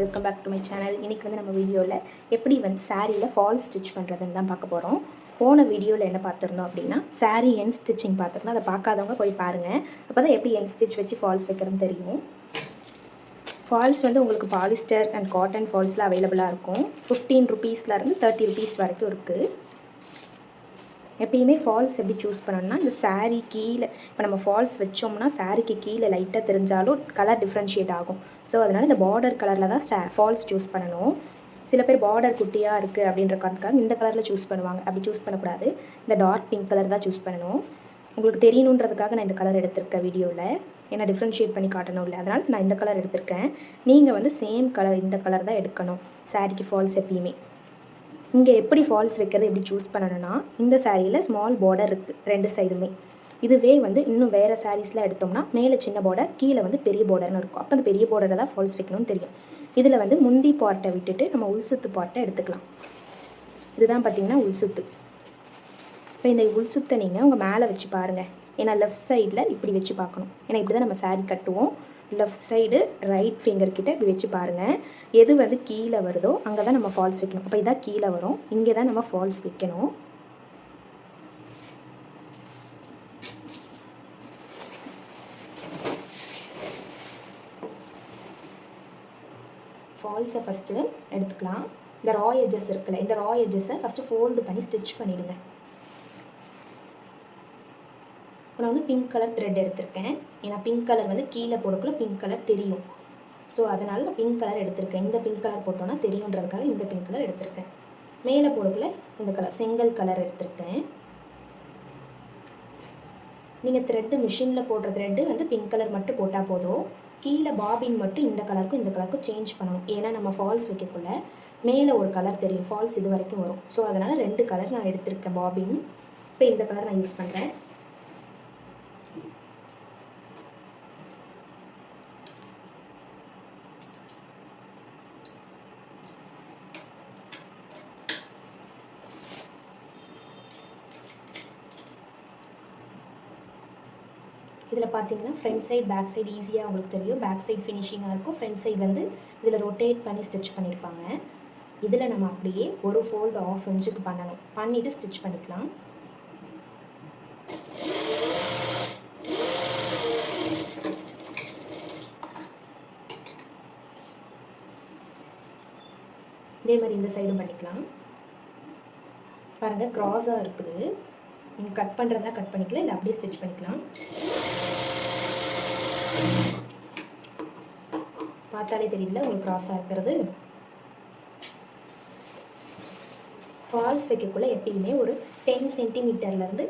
Welcome back to my channel. இன்றைக்கி வந்து நம்ம வீடியோவில் எப்படி வந்து சாரியில் ஃபால்ஸ் ஸ்டிச் பண்ணுறதுன்னு தான் பார்க்க போகிறோம். போன வீடியோவில் என்ன பார்த்துருந்தோம் அப்படின்னா சாரீ எண்ட் ஸ்டிச்சிங் பார்த்துருந்தோம். அதை பார்க்காதவங்க போய் பாருங்கள். அப்போ தான் எப்படி எண்ட் ஸ்டிச் வச்சு ஃபால்ஸ் வைக்கிறதுன்னு தெரியும். ஃபால்ஸ் வந்து உங்களுக்கு பாலிஸ்டர் அண்ட் காட்டன் ஃபால்ஸில் அவைலபிளாக இருக்கும். 15 ருபீஸ்லேருந்து 30 ருபீஸ் வரைக்கும் இருக்குது. எப்பயுமே ஃபால்ஸ் எப்படி சூஸ் பண்ணணும்னா, இந்த சாரீ கீழே இப்போ நம்ம ஃபால்ஸ் வச்சோம்னா சாரீக்கு கீழே லைட்டாக தெரிஞ்சாலும் கலர் டிஃப்ரென்ஷியேட் ஆகும். ஸோ அதனால் இந்த பார்டர் கலரில் தான் ஃபால்ஸ் சூஸ் பண்ணணும். சில பேர் பார்டர் குட்டியாக இருக்குது அப்படின்ற காரணத்துக்காக இந்த கலரில் சூஸ் பண்ணுவாங்க. அப்படி சூஸ் பண்ணக்கூடாது. இந்த டார்க் பிங்க் கலர் தான் சூஸ் பண்ணணும். உங்களுக்கு தெரியணுன்றதுக்காக நான் இந்த கலர் எடுத்திருக்கேன் வீடியோவில். ஏன்னா டிஃப்ரென்ஷியேட் பண்ணி காட்டணும் இல்லை, அதனால் நான் இந்த கலர் எடுத்திருக்கேன். நீங்கள் வந்து சேம் கலர் இந்த கலர் தான் எடுக்கணும் சாரீக்கு ஃபால்ஸ் எப்பயுமே. இங்கே எப்படி ஃபால்ஸ் வைக்கிறது எப்படி சூஸ் பண்ணணும்னா, இந்த சாரியில் ஸ்மால் பார்டர் இருக்குது 2 சைடுமே. இதுவே வந்து இன்னும் வேறு சாரீஸ்லாம் எடுத்தோம்னா மேலே சின்ன பார்டர் கீழே வந்து பெரிய பார்டர்னு இருக்கும். அப்போ அந்த பெரிய பார்டரில் தான் ஃபால்ஸ் வைக்கணும்னு தெரியும். இதில் வந்து முந்தி பார்ட்டை விட்டுட்டு நம்ம உள்சுத்து பார்ட்டை எடுத்துக்கலாம். இதுதான் பார்த்திங்கன்னா உள்சுத்து. இப்போ இந்த உள்சுத்தை நீங்கள் உங்கள் மேலே வச்சு பாருங்கள். ஏன்னா லெஃப்ட் சைடில் இப்படி வச்சு பார்க்கணும். ஏன்னா இப்படி தான் நம்ம சாரீ கட்டுவோம். லெஃப்ட் சைடு ரைட் ஃபிங்கர் கிட்ட இப்படி வச்சு பாருங்கள். எது வந்து கீழே வருதோ அங்கே தான் நம்ம ஃபால்ஸ் வைக்கணும். அப்போ இதான் கீழே வரும், இங்கே தான் நம்ம ஃபால்ஸ் வைக்கணும். ஃபால்ஸை ஃபஸ்ட்டு எடுத்துக்கலாம். இந்த ரா எட்ஜஸ் இருக்குல்ல, இந்த ரா எட்ஜஸை ஃபஸ்ட்டு ஃபோல்டு பண்ணி ஸ்டிச் பண்ணிவிடுங்க. நான் வந்து பிங்க் கலர் த்ரெட் எடுத்திருக்கேன். ஏன்னா பிங்க் கலர் வந்து கீழே போடக்குள்ள பிங்க் கலர் தெரியும். ஸோ அதனால் நான் பிங்க் கலர் எடுத்திருக்கேன். இந்த பிங்க் கலர் போட்டோன்னா தெரியுன்றதுக்காக இந்த பிங்க் கலர் எடுத்திருக்கேன். மேலே போடக்குள்ள இந்த கலர் செங்கல் கலர் எடுத்திருக்கேன். நீங்கள் த்ரெட்டு மிஷினில் போடுற த்ரெட்டு வந்து பிங்க் கலர் மட்டும் போட்டால் போதும். கீழே பாபின் மட்டும் இந்த கலருக்கும் இந்த கலருக்கும் சேஞ்ச் பண்ணணும். ஏன்னா நம்ம ஃபால்ஸ் வைக்கக்குள்ள மேலே ஒரு கலர் தெரியும், ஃபால்ஸ் இது வரைக்கும் வரும். ஸோ அதனால் 2 கலர் நான் எடுத்திருக்கேன் பாபின். இப்போ இந்த கலர் நான் யூஸ் பண்ணுறேன். இதில் பார்த்தீங்கன்னா ஃப்ரண்ட் சைடு பேக் சைடு ஈஸியாக உங்களுக்கு தெரியும். பேக் சைடு ஃபினிஷிங்காக இருக்கும். ஃப்ரண்ட் சைடு வந்து இதில் ரொட்டேட் பண்ணி ஸ்டிச் பண்ணியிருப்பாங்க. இதில் நம்ம அப்படியே ஒரு ஃபோல்டு 1/2 இன்ச்சுக்கு பண்ணணும். பண்ணிவிட்டு ஸ்டிச் பண்ணிக்கலாம். இதே மாதிரி இந்த சைடும் பண்ணிக்கலாம். பாருங்கள் க்ராஸாக இருக்குது. நீங்கள் கட் பண்ணுறதுனா கட் பண்ணிக்கலாம், இல்லை அப்படியே ஸ்டிச் பண்ணிக்கலாம். பார்த்தாலே தெரியல உங்களுக்கு க்ராஸாக இருக்கிறது. ஃபால்ஸ் வைக்கக்குள்ளே எப்பயுமே ஒரு 10 சென்டிமீட்டர்லேருந்து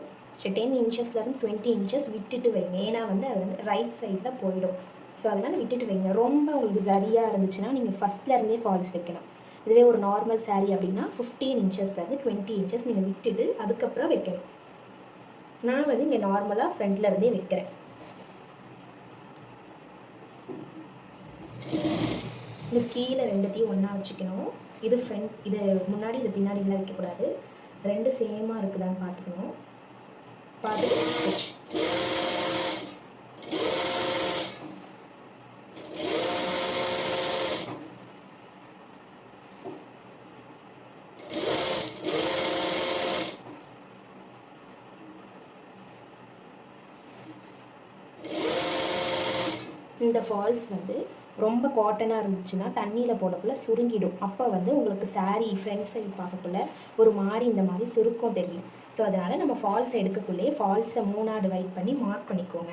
10 இன்ச்சஸ்லேருந்து 20 இன்ச்சஸ் விட்டுட்டு வைங்க. ஏன்னா வந்து அது வந்து ரைட் சைடில் போயிடும். ஸோ அதனால் விட்டுட்டு வைங்க. ரொம்ப உங்களுக்கு சரியாக இருந்துச்சுன்னா நீங்கள் ஃபஸ்ட்லேருந்தே ஃபால்ஸ் வைக்கணும். இதுவே ஒரு நார்மல் சாரீ அப்படின்னா 15 இன்ச்சஸ்லேருந்து 20 இன்ச்சஸ் நீங்கள் விட்டுட்டு அதுக்கப்புறம் வைக்கணும். நான் வந்து இங்கே நார்மலாக ஃப்ரண்ட்லேருந்தே வைக்கிறேன். இந்த கீழே 2த்தையும் ஒன்றா வச்சுக்கணும். இது ஃப்ரண்ட், இது முன்னாடி, இது பின்னாடிலாம் வைக்கக்கூடாது. 2 சேமாக இருக்குதான்னு பார்த்துக்கணும். பார்த்துட்டு ஸ்டிச். இந்த ஃபால்ஸ் வந்து ரொம்ப காட்டனாக இருந்துச்சுன்னா தண்ணியில் போடக்குள்ள சுருங்கிடும். அப்போ வந்து உங்களுக்கு சாரீ ஃப்ரண்ட் சைடு பார்க்கக்குள்ள ஒரு மாதிரி இந்த மாதிரி சுருக்கம் தெரியும். ஸோ அதனால் நம்ம ஃபால்ஸ் எடுக்கக்குள்ளேயே ஃபால்ஸை 3ஆக டிவைட் பண்ணி மார்க் பண்ணிக்கோங்க.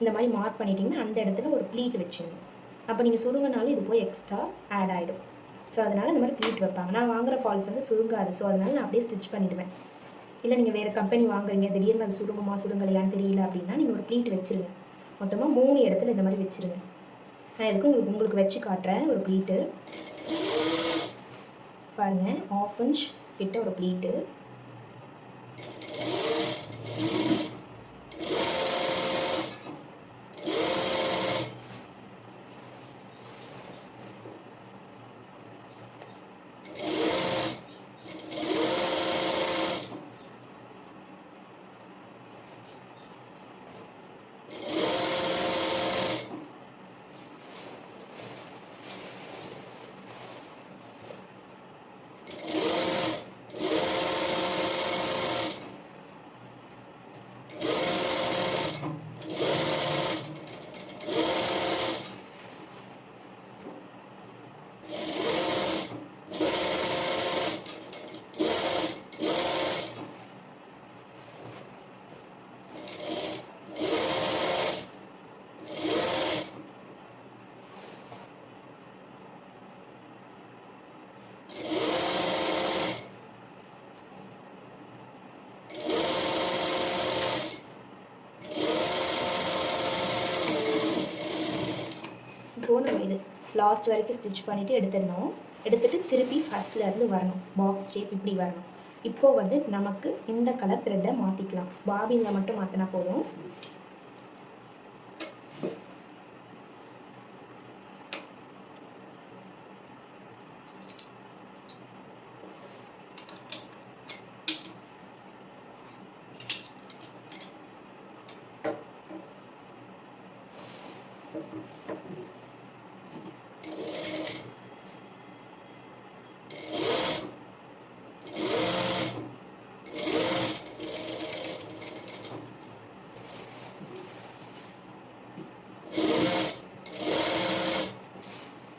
இந்த மாதிரி மார்க் பண்ணிட்டீங்கன்னா அந்த இடத்துல ஒரு ப்ளீட் வச்சுக்கணும். அப்போ நீங்கள் சுருங்கினாலும் இது போய் எக்ஸ்ட்ரா ஆட் ஆகிடும். ஸோ அதனால் இந்த மாதிரி ப்ளீட் வைப்பாங்க. நான் வாங்குகிற ஃபால்ஸ் வந்து சுருங்காது. ஸோ அதனால் நான் அப்படியே ஸ்டிச் பண்ணிவிடுவேன். இல்லை நீங்கள் வேறு கம்பெனி வாங்குறீங்க, திடீர்னு அது சுருங்குமா சுருங்கலையான்னு தெரியல அப்படின்னா நீங்கள் ஒரு ப்ளீட் வச்சுருங்க. மொத்தமாக 3 இடத்துல இந்த மாதிரி வச்சுருங்க. நான் எதுக்கும் உங்களுக்கு வச்சு காட்டுறேன். ஒரு ப்ளீட்டு பாருங்கள், 1/2 இன்ச் கிட்ட ஒரு ப்ளீட்டு. இப்போது நம்ம இது லாஸ்ட் வரைக்கும் ஸ்டிச் பண்ணிவிட்டு எடுத்துடணும். எடுத்துகிட்டு திருப்பி ஃபஸ்ட்லேருந்து வரணும். பாக்ஸ் ஷேப் இப்படி வரணும். இப்போது வந்து நமக்கு இந்த கலர் த்ரெட்டை மாற்றிக்கலாம். பாபினில் மட்டும் மாற்றினா போதும்.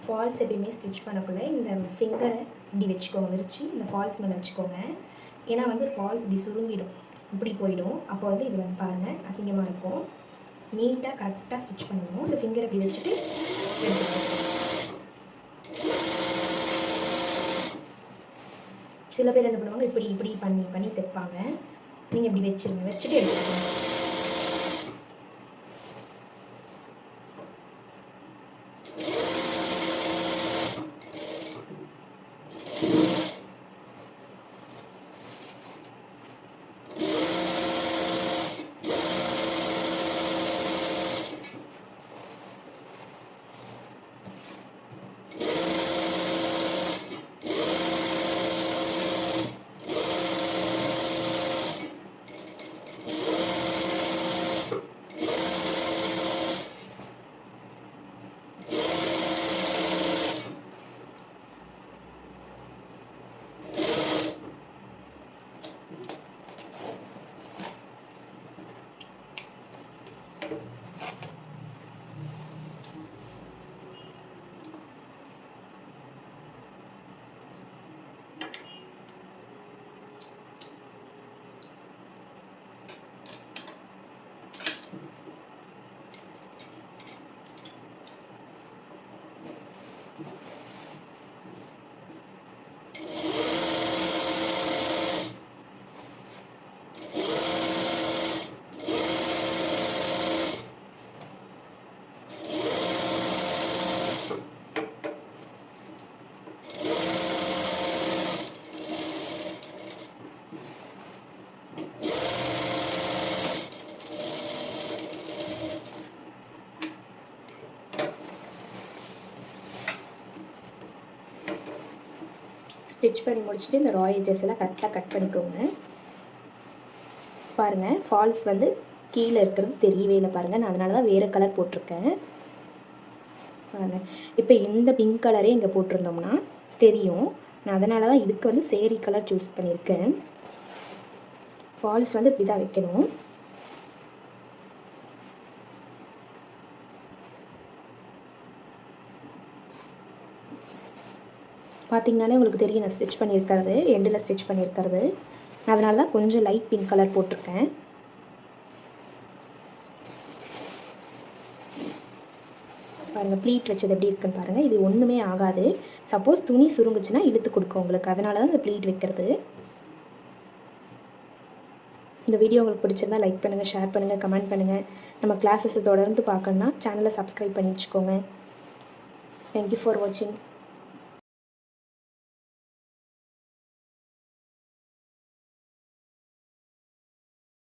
ஃபால்ஸ் எப்பயுமே ஸ்டிச் பண்ணக்குள்ளே இந்த ஃபிங்கரை இப்படி வச்சுக்கோங்க, விரித்து இந்த ஃபால்ஸ் மேலே வச்சுக்கோங்க. ஏன்னா வந்து ஃபால்ஸ் இப்படி சுருங்கிடும், இப்படி போயிடும். அப்போ வந்து இது வந்து பாருங்கள் அசிங்கமாக இருக்கும். நீட்டாக கரெக்டாக ஸ்டிச் பண்ணணும். இந்த ஃபிங்கரை இப்படி வச்சுட்டு எடுத்துக்கோங்க. சில பேர் என்ன பண்ணுவாங்க, இப்படி இப்படி பண்ணி பண்ணி தைப்பாங்க. நீங்கள் இப்படி வச்சுருங்க, வச்சுட்டு எடுத்துக்கோங்க. ஸ்டிச் பண்ணி முடிச்சுட்டு இந்த ரா எட்ஜஸ் எல்லாம் கரெக்டாக கட் பண்ணிக்கோங்க. பாருங்கள் ஃபால்ஸ் வந்து கீழே இருக்கிறது தெரியவே இல்லை பாருங்கள். நான் அதனால தான் வேறு கலர் போட்டிருக்கேன் பாருங்கள். இப்போ இந்த பிங்க் கலரே இங்கே போட்டிருந்தோம்னா தெரியும். நான் அதனால தான் இதுக்கு வந்து சேரீ கலர் சூஸ் பண்ணியிருக்கேன். ஃபால்ஸ் வந்து இப்படி தான் வைக்கணும். பார்த்திங்கனாலே உங்களுக்கு தெரியும் நான் ஸ்டிச் பண்ணியிருக்கிறது, எண்டில் ஸ்டிச் பண்ணியிருக்கிறது. அதனால தான் கொஞ்சம் லைட் பிங்க் கலர் போட்டிருக்கேன். பாருங்கள் ப்ளீட் வச்சது எப்படி இருக்குன்னு பாருங்கள். இது ஒன்றுமே ஆகாது. சப்போஸ் துணி சுருங்குச்சுன்னா இழுத்து கொடுக்கும் உங்களுக்கு. அதனால தான் இந்த ப்ளீட் வைக்கிறது. இந்த வீடியோ உங்களுக்கு பிடிச்சிருந்தா லைக் பண்ணுங்கள், ஷேர் பண்ணுங்கள், கமெண்ட் பண்ணுங்கள். நம்ம கிளாஸஸை தொடர்ந்து பார்க்கணுன்னா சேனலை சப்ஸ்கிரைப் பண்ணி வச்சுக்கோங்க. தேங்க்யூ ஃபார் வாட்சிங்.